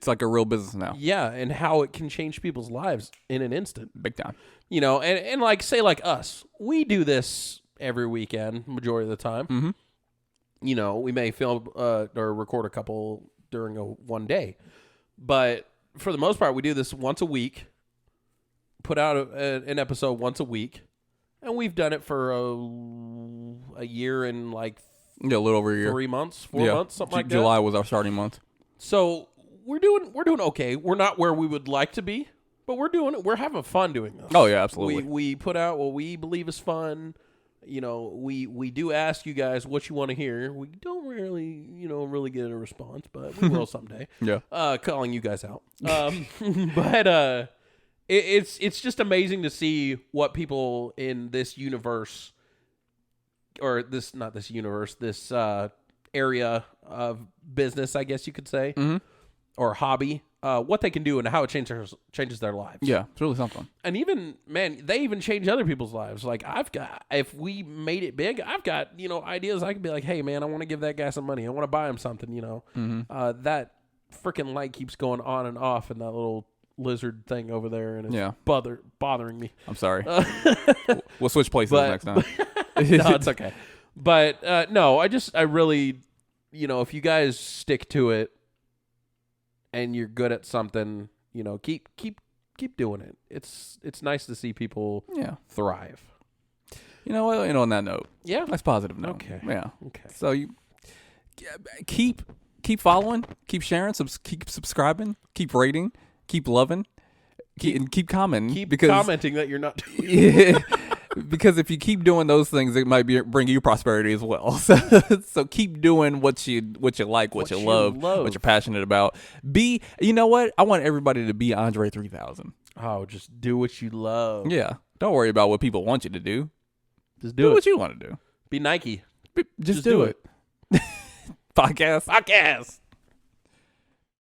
S2: like a real business now.
S1: Yeah, and how it can change people's lives in an instant.
S2: Big time.
S1: And say us, we do this every weekend, majority of the time. We may film or record a couple during one day. But for the most part, we do this once a week, put out an episode once a week, and we've done it for a year and a
S2: little over a year,
S1: 3 months, 4 months, something like that.
S2: July was our starting month.
S1: So we're doing okay. We're not where we would like to be, but we're doing it. We're having fun doing this.
S2: Oh yeah, absolutely.
S1: We put out what we believe is fun. We do ask you guys what you want to hear. We don't really, really get a response, but we will someday.
S2: Yeah.
S1: Calling you guys out. But it's just amazing to see what people in this universe, or this area of business, I guess you could say, or hobby, what they can do and how it changes their lives.
S2: Yeah, it's really something.
S1: And even, man, they even change other people's lives. Like, if we made it big, I've got, ideas. I could be like, hey, man, I want to give that guy some money. I want to buy him something, That freaking light keeps going on and off in that little lizard thing over there, and it's bothering me.
S2: I'm sorry. We'll switch places next time.
S1: No, it's okay. But, no, I really, if you guys stick to it, and you're good at something, keep doing it. It's nice to see people thrive.
S2: You know what? On that note,
S1: that's
S2: positive note.
S1: Okay.
S2: Yeah.
S1: Okay.
S2: So you keep following, keep sharing, keep subscribing, keep rating, keep loving, keep commenting.
S1: Keep commenting that you're not doing.
S2: Yeah. Because if you keep doing those things, it might bring you prosperity as well. So keep doing what you like, what you love, what you're passionate about. You know what? I want everybody to be Andre 3000.
S1: Oh, just do what you love.
S2: Yeah. Don't worry about what people want you to do.
S1: Just do it.
S2: What you want to do.
S1: Be Nike.
S2: Just do it. Podcast.